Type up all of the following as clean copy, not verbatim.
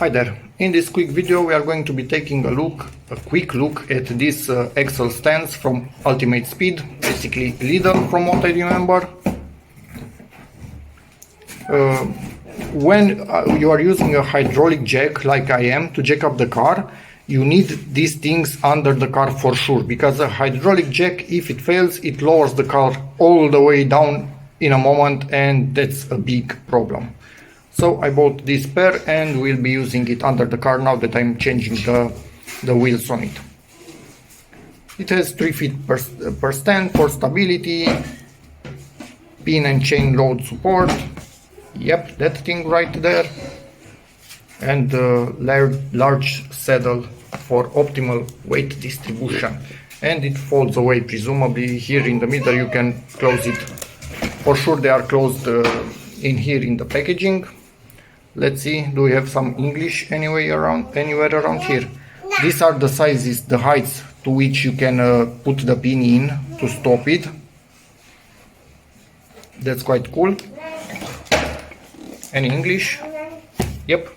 Hi there. In this quick video we are going to be taking a quick look at these axle stands from Ultimate Speed, basically Lidl from what I remember. When you are using a hydraulic jack like I am to jack up the car, you need these things under the car for sure, because a hydraulic jack, if it fails, it lowers the car all the way down in a moment, and that's a big problem. So I bought this pair and will be using it under the car now that I'm changing the wheels on it. It has 3 feet per stand for stability, pin and chain load support, yep, that thing right there, and large saddle for optimal weight distribution. And it folds away, presumably here in the middle you can close it. For sure they are closed in here in the packaging. Let's see, do we have some English anywhere around here? These are the sizes, the heights to which you can put the pin in to stop it. That's quite cool. Any English? Yep.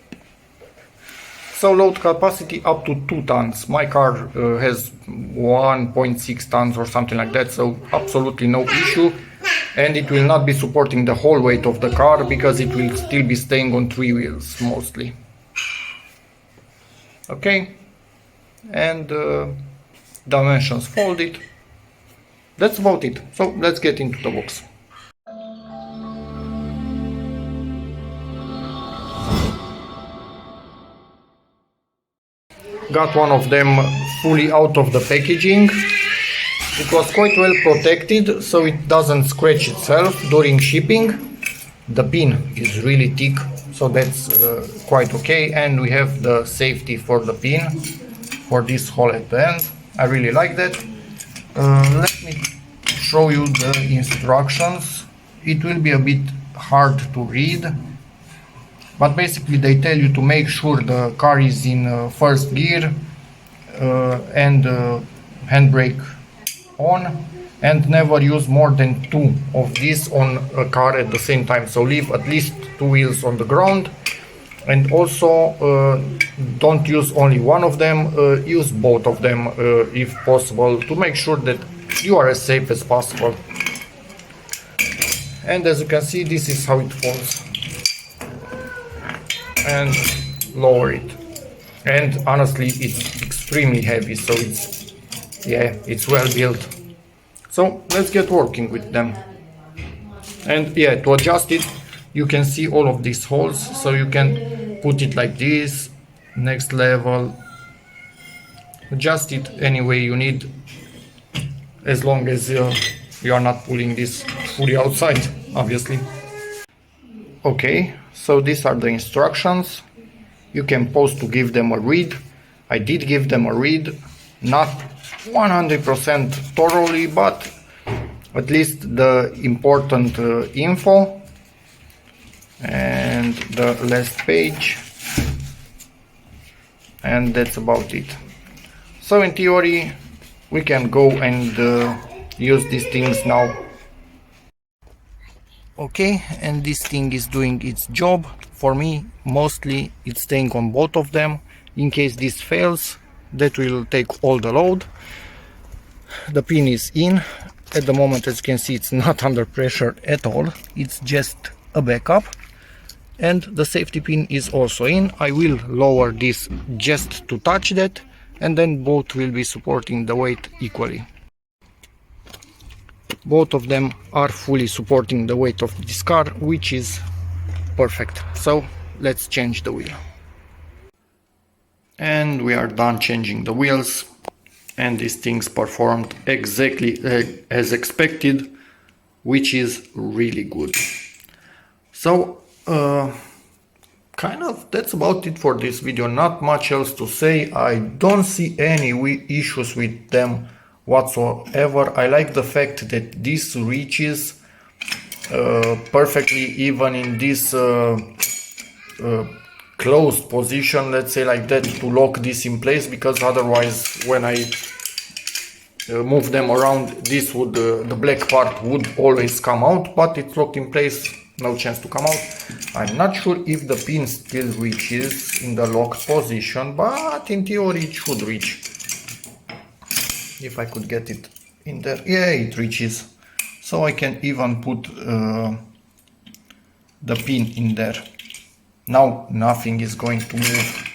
So load capacity up to 2 tons. My car has 1.6 tons or something like that, so absolutely no issue. And it will not be supporting the whole weight of the car because it will still be staying on 3 wheels mostly. Okay, and dimensions folded. That's about it. So let's get into the box. Got one of them fully out of the packaging. It was quite well protected, so it doesn't scratch itself during shipping. The pin is really thick, so that's quite okay. And we have the safety for the pin for this hole at the end. I really like that. Let me show you the instructions. It will be a bit hard to read, but basically they tell you to make sure the car is in first gear and handbrake on, and never use more than 2 of these on a car at the same time. So leave at least 2 wheels on the ground, and also don't use only one of them, use both of them if possible, to make sure that you are as safe as possible. And as you can see, this is how it falls. And lower it, and honestly it's extremely heavy, so it's well built. So let's get working with them. And yeah, to adjust it, you can see all of these holes, so you can put it like this, next level, adjust it any way you need, as long as you are not pulling this fully outside, obviously. Okay, so these are the instructions. You can pause to give them a read. I did give them a read, not 100% thoroughly, but at least the important info. And the last page, and that's about it. So in theory we can go and use these things now. Okay, and this thing is doing its job for me. Mostly it's staying on both of them. In case this fails, that will take all the load. The pin is in. At the moment, as you can see, it's not under pressure at all. It's just a backup. And the safety pin is also in. I will lower this just to touch that, and then both will be supporting the weight equally. Both of them are fully supporting the weight of this car, which is perfect. So let's change the wheel. And we are done changing the wheels, and these things performed exactly as expected, which is really good. So kind of that's about it for this video. Not much else to say. I don't see any issues with them whatsoever. I like the fact that this reaches perfectly even in this closed position, let's say like that, to lock this in place, because otherwise when I move them around, this would the black part would always come out, but it's locked in place no chance to come out. I'm not sure if the pin still reaches in the locked position, but in theory it should reach. If I could get it in there, yeah, it reaches. So I can even put the pin in there. Now nothing is going to move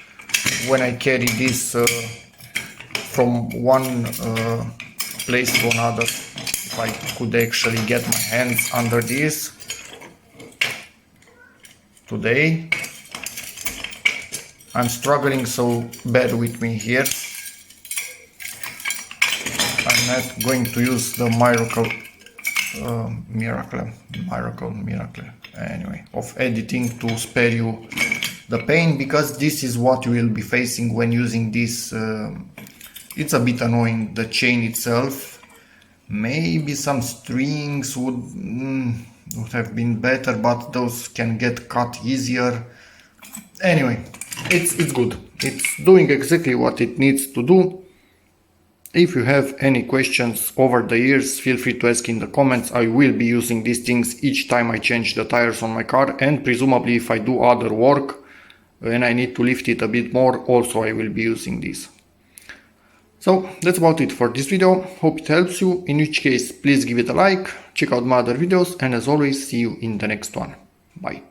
when I carry this from one place to another. If I could actually get my hands under this today. I'm struggling, so bear with me here. I'm not going to use the miracle anyway of editing to spare you the pain, because this is what you will be facing when using this. It's a bit annoying, the chain itself. Maybe some strings would have been better, but those can get cut easier. Anyway, it's good. It's doing exactly what it needs to do. If you have any questions over the years, feel free to ask in the comments. I will be using these things each time I change the tires on my car, and presumably if I do other work and I need to lift it a bit more, also I will be using this. So that's about it for this video. Hope it helps you. In which case, please give it a like, check out my other videos, and as always, see you in the next one. Bye.